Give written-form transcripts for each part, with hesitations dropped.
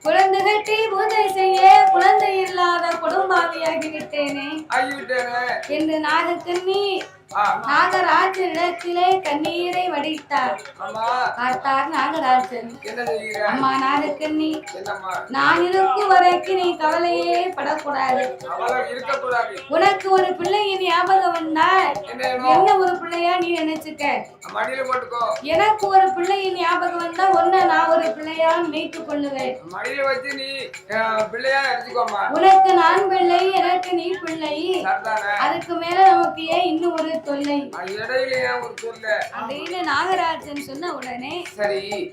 குழந்தை கட்டி பூஜை செய்ய குழந்தை இல்லாத குடும்பாவியாகிவிட்டேனே என்று நாகக்கண்ணி நாகராஜனிடத்திலே கண்ணீரை வடித்தார். பார்த்தார் நாகராஜன், அம்மா நாகக்கண்ணி, நான் இருக்கும் வரைக்கும் நீ கவலையே படக்கூடாது. உனக்கு ஒரு பிள்ளையின் ஞாபகம் வந்தா என்ன ஒரு பிள்ளையா நீ நினைச்சுக்க. எனக்கு ஒரு பிள்ளையின் ஞாபகம் வந்தா ஒன்ன நான் ஒரு பிள்ளையா நினைத்துக் கொள்ளுவேன். உனக்கு நான் பிள்ளை, எனக்கு நீ பிள்ளை. அதுக்கு மேல நமக்கு ஏன் இன்னும் ஒரு தொல்லை அப்படின்னு நாகராஜன் சொன்ன உடனே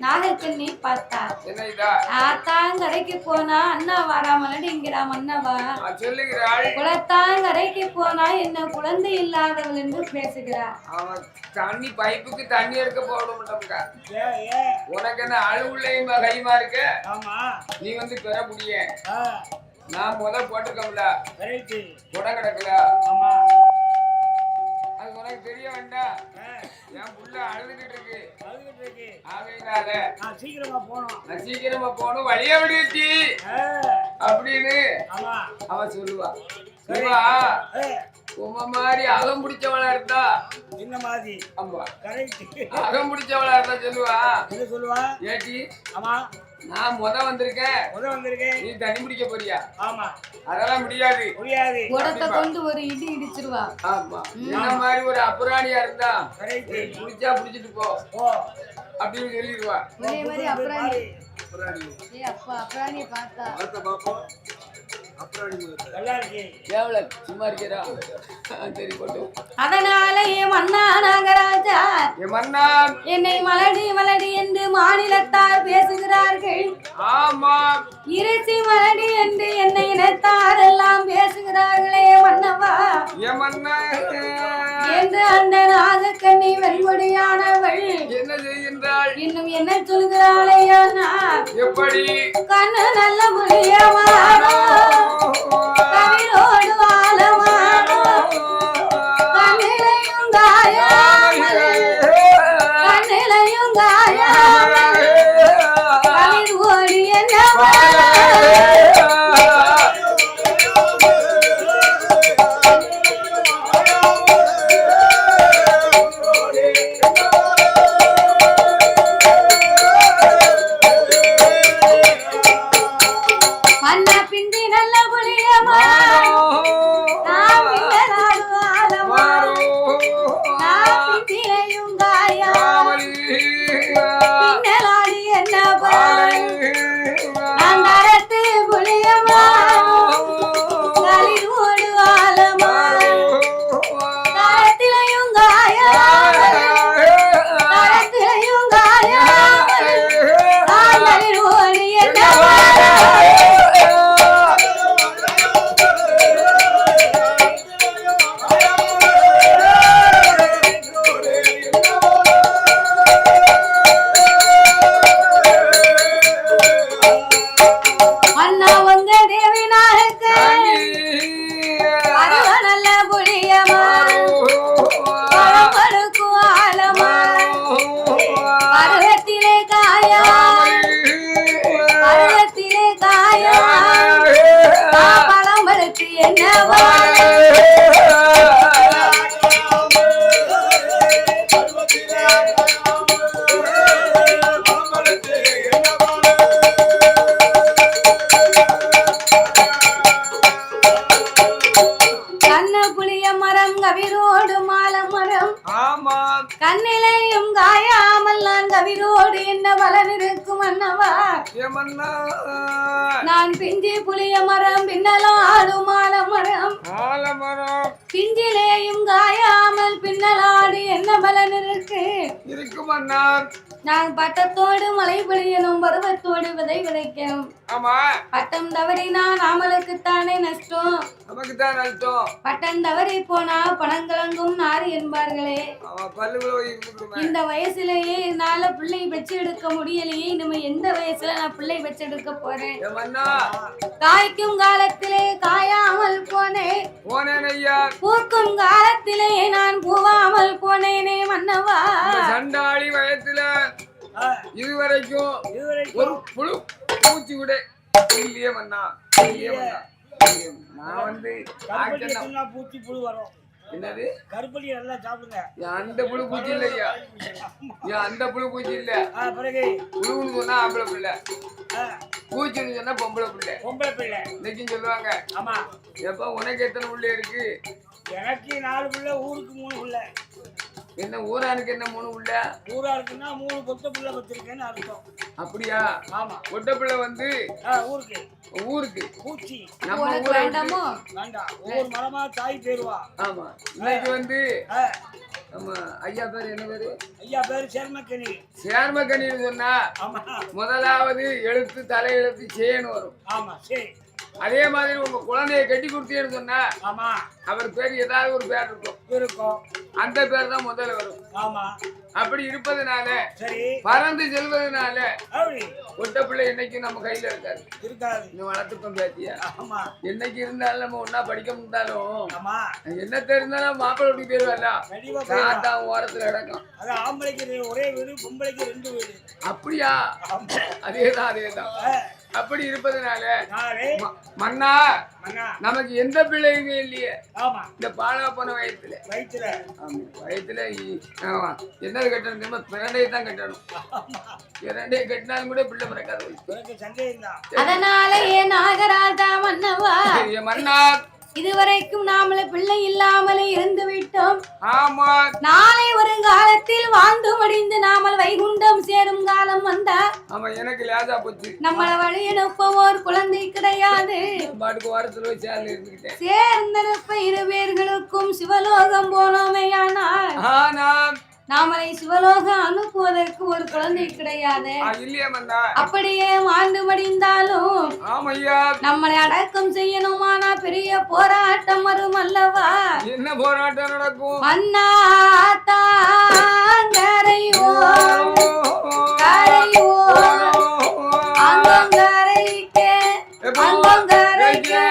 நாகக்கண்ணி பார்த்தா, ஆத்தாங்கரைக்கு போனா அண்ணா வாராமலடிங்கிறா மன்னவா, குளத்தாங்கரைக்கு போனா என்ன குழந்தை இல்லாதவள் என்று பேசுகிறார். தண்ணி பைப்புக்கு தண்ணி எடுக்க போட மாட்டோம்க்கா. உனக்கு என்ன அழுவுள்ளையும் கைமா இருக்க, நீ வந்து பெற முடிய. நான் முதல் போட்டிருக்கோம்ல கொடை கிடக்கல, அது உனக்கு தெரிய வேண்டாம். என் புள்ள அழுதுகிட்டு இருக்கு. ஆகையினால நான் சீக்கிரமா போகணும், வழிய விடுச்சி அப்படின்னு அவன் சொல்லுவா. உமா மாதிரி அகம் பிடிச்சவளா இருந்தா என்ன மாதிரி அகம் பிடிச்சவளா இருந்தா சொல்லுவா. ஏட்டி நான் வந்திருக்கேன், நீ தண்ணி பிடிக்க போறியா? ஆமா, அதெல்லாம் முடியாது. கொண்டு ஒரு இடி இடிச்சிருவா. ஆமா, என்ன மாதிரி ஒரு அப்புராணியா இருந்தா பிடிச்சா பிடிச்சிட்டு போ அப்படின்னு சொல்லிடுவா. ஒரே மாதிரி அப்புராணி. அப்பா அப்புராணியை பார்த்தா எவ்வளவு சும்மா இருக்கிறா சரி போட்டு அதனால என் மன்னா நாகராஜா என் மன்னா என்னை மலடி மலடி என்று மாநிலத்தார் பேசுகிறார்கள். ஆமா இறைச்சி மலடி என்று என்னை இனத்தார் எல்லாம் பேசுகிறார்களே மன்னவா என் மன்னா என்று அந்த நாகக்கண்ணி வெண்கொடியானவள் என்ன செய்கின்றாள் இன்னும் என்ன சொல்கிறாளே அண்ணா எப்படி கண்ணு நல்ல புளியமானோ கவிரோடு வாழமானோ கண்ணிலையும் காயாமலே கண்ணிலையும் காயாமலே கவிர் ஓடி என்ன கண்ணிலையும் காயாமல் நான் கவிரோடு என்ன பலன் இருக்கும் அண்ணவா நான் பிஞ்சி புளிய மரம் பின்னலும் ஆடும் ஆலமரம் பிஞ்சிலேயும் காயாமல் பின்னலாடு என்ன பலன் இருக்கும் அண்ணா நான் பட்டத்தோடு மழை பொழியணும் பருவத்தோடு விதை விதைக்கணும் பட்டம் தவறினா நாமளுக்குத்தானே நஷ்டம் நமக்குத்தான் நஷ்டம் பட்டம் தவறி போனா பணங்கலங்கும் நாறு என்பார்களே இந்த வயசுலயே என்னால பிள்ளை வச்சு எடுக்க முடியலையே நம்ம எந்த வயசுல நான் பிள்ளை வச்சு எடுக்க போறேன் காய்க்கும் காலத்திலே காயாமல் போனேன் பூக்கும் காலத்திலே நான் பூவாமல் போனேனே மன்னவா சண்டாளி வயசுல இதுவரைக்கும் ஒரு புழு பூச்சி விட இல்லையே மன்னா நான் வந்து பூச்சி புழு வரும் என்னது கருப்பட்டி நல்லா சாப்பிடுங்க அந்த புழு பூச்சி இல்லையா அந்த புழு பூச்சி இல்ல பிறகு புழுன்னு சொன்னா ஆம்பளை பிள்ளை பூச்சின்னு சொன்னா பொம்பளை பிள்ளை இன்னைக்கும் சொல்லுவாங்க ஆமா எப்ப உனக்கு எத்தனை பிள்ளை இருக்கு எனக்கு 4 பிள்ளை ஊருக்கு 3 பிள்ளை என்ன ஊரானுக்கு என்ன 3 பிள்ளை ஊராருக்குன்னா 3 பொட்ட பிள்ளை வச்சிருக்கேன்னு அர்த்தம் அப்படியா ஆமா பொட்ட பிள்ளை வந்து ஊருக்கு பூச்சி நம்ம ஊரை வேண்டாமோ வேண்டாம் ஒவ்வொரு மரமா தாய் பேருவா ஆமா இன்னைக்கு வந்து ஆமா ஐயா பேரு என்ன பேரு ஐயா பேரு சேர்மக்கனி சேர்மக்கனின்னு சொன்னா ஆமா முதலாவது எழுத்து தலை எழுத்து சேன்னு வரும் ஆமா சரி அதே மாதிரி உங்க குழந்தைய கட்டி கொடுத்தீங்கன்னு சொன்னா ஆமா அவர் பேர் ஏதாவது ஒரு பேர் இருக்கும் அந்த பேர் தான் முதல்ல வரும் ஆமா அப்படி இருப்பதனால சரி பறந்து செல்வதனால ஒட்ட பிள்ளை என்னைக்கு நம்ம கையில இருக்காது இன்னும் வளர்த்துப்போம் பேத்தியா ஆமா என்னைக்கு இருந்தாலும் நம்ம ஒன்னா படிக்க முடிந்தாலும் ஆமா என்ன தெரிந்தாலும் மாப்பிள்ளை வீட்டுக்கு போயிருவாங்க தாத்தா ஓரத்துல கிடக்கும் அது ஆம்பளைக்கு ஒரே வீடு பொம்பளைக்கு 2 வீடு அப்படியா அதேதான் அப்படி இருப்பதனால மன்னா நமக்கு எந்த பிள்ளைங்க இல்லையே இந்த பாலா போன வயசுல என்னது கட்டணும் தெரியுமா பிரண்டையை தான் கட்டணும் பிரண்டையை கட்டினாலும் கூட பிள்ளை பிறக்காது அதனால ஏன் நாகராஜா மன்னவா மன்னா இதுவரைக்கும் நாமள பிள்ளை இல்லாமலே இருந்து விட்டோம் ஆமா நாளை ஒரு காலத்தில் வாழ்ந்து முடிந்து நாமல் வைகுண்டம் சேரும் காலம் வந்தா ஆமா எனக்கு லேசா போச்சு நம்மள வழி அனுப்ப ஒரு குழந்தை கிடையாது பாட்டுக்கு வாரத்துல போய் சேர்ல இருந்துக்கிட்டேன். சேர்ந்தனப்ப இரு பேர்களுக்கும் சிவலோகம் போனோமையானால் ஆனாம் நாமளை சிவலோகம் அனுப்புவதற்கு ஒரு குழந்தை கிடையாது. இல்லையே மன்னா. அப்படியே வாழ்ந்து மடிந்தாலும் ஆமையா நம்மளை அடக்கம் செய்யணுமானா பெரிய போராட்டம் வரும் அல்லவா? என்ன போராட்டம் நடக்கும்? மன்னா தாங்கரையோ கரையோ அங்கங்கரைக்கே அங்கங்கரைக்கே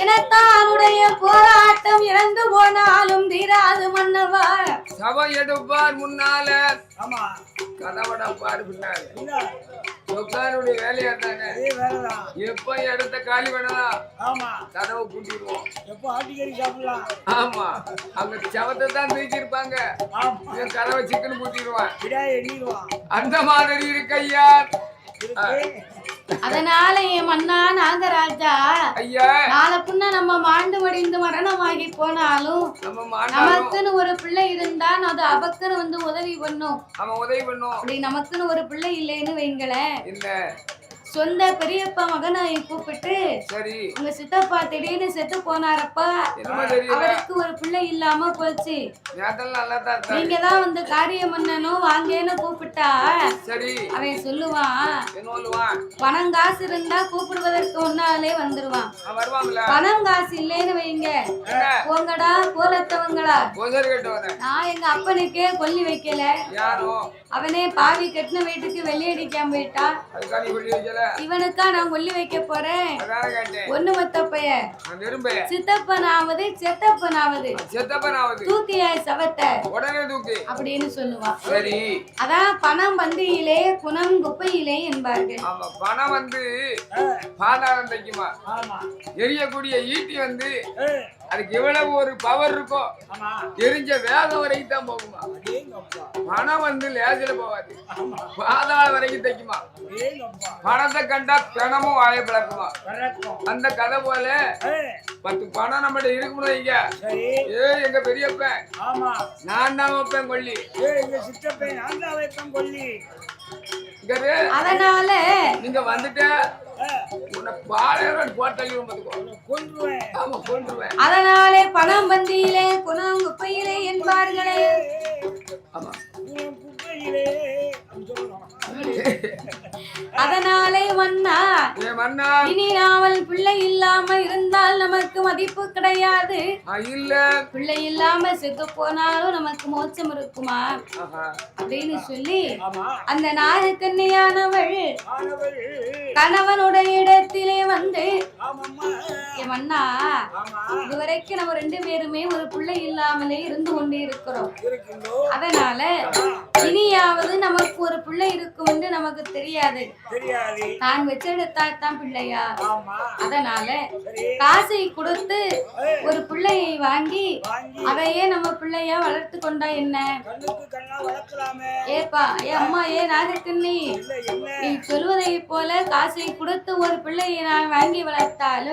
இனத்தானுடைய போராட்டம் இறந்து போனாலும் தீராது மன்னவா. சபை எடுப்பார் முன்னால கதவடப்பார் பின்னால. சொக்காருடைய வேலையா தானே? எப்ப இடத்த காலி பண்ணலாம் கதவை கூட்டிடுவோம். எப்ப ஆட்டிக்கறி சாப்பிடலாம்? ஆமா அங்க சவத்தை தான் தூக்கிருப்பாங்க. கதவை சிக்கன் கூட்டிடுவான். அந்த மாதிரி இருக்கு ஐயா. அதனால என் மன்னா நாகராஜா நாளை புண்ண நம்ம மாண்டு மடிந்து மரணமாகி போனாலும் நமக்குன்னு ஒரு பிள்ளை இருந்தா அது அவக்குன்னு வந்து உதவி பண்ணும். அப்படி நமக்குன்னு ஒரு பிள்ளை இல்லைன்னு வைங்களேன், சொந்த பெரியப்பா மகனை கூப்பிட்டு உங்க சித்தப்பா திடீர்னு செத்து போனாரப்பா, அவருக்கு ஒரு பிள்ளை இல்லாம போச்சு, நீங்க தான் வந்து காரியம் பண்ணணும் வாங்கன்னு கூப்பிட்டா அவன் சொல்லுவான், பணம் காசு இருந்தா கூப்பிடுவதற்கு முன்னாலே வந்துருவான். பணம் காசு இல்லைன்னு வைங்க, போங்கடா கோலத்தவங்களா, நான் எங்க அப்பனுக்கே கொல்லி வைக்கல, அவனே பாவி கட்டின வீட்டுக்கு வெள்ளையடிக்காம போயிட்டா, இவனுக்கா நான் கொல்லி வைக்க போறேன். ஒண்ணு மத்தப்பைய சித்தப்பனாவது செத்தப்பனாவது தூக்கியாய் சவத்தை அப்படின்னு சொல்லுவான். அதான் பணம் பந்தியிலே குணம் குப்பையிலே என்பார்கள். பணம் வந்து பாதாளம் தைக்குமா, எரியக்கூடிய ஈட்டி வந்து அதுக்கு எவ்வளவு ஒரு பவர் இருக்கோ எரிஞ்ச வேகம் வரைக்கும் தான் போகுமா. பணம் வந்து லேசில போவாது, பாதாளம் வரைக்கும் தைக்குமா. பணத்தை கண்டா பிணமும் வாய பிளக்குமா. அந்த கதை போல 10 பணம் நம்மகிட்ட இருக்கணும். இங்க எங்க பெரியப்பன் நான் தான் வைப்பேன் கொல்லி, அதனால நீங்க வந்துட்ட அதனாலே பணம் பந்தியிலே குணம் குப்பையிலே என்பார்களே. அதனாலே மன்னா இனி நாவல் பிள்ளை இல்லாம இருந்தால் நமக்கு மதிப்பு கிடையாது, பிள்ளை இல்லாம செத்து போனாலும் நமக்கு மோட்சம் இருக்குமா அப்படின்னு சொல்லி அந்த நாகக்கன்னியானவள் கணவனுடைய இடத்திலே வந்து, மன்னா இதுவரைக்கும் நம்ம 2 பேருமே ஒரு பிள்ளை இல்லாமலே இருந்து கொண்டு இருக்கிறோம், அதனால இனியாவது நமக்கு ஒரு பிள்ளை இருக்கும் என்று நமக்கு தெரியாது, நான் வச்செடுத்த வளர்த்தாதான் பிள்ளையா? ஆமா அதனால சரி காசை கொடுத்து ஏய், ஒரு பிள்ளையை வாங்கி வாங்கி அதையே நம்ம பிள்ளையா வளர்த்து கொண்டா என்ன? கண்ணுக்கு கண்ணா வளர்க்கலாமே ஏப்பா ஏ அம்மா ஏ நாகக்கண்ணி, இல்ல என்ன நீ சொல்வதை போல காசை கொடுத்து ஒரு பிள்ளையை நான் வாங்கி வளர்த்தாலும்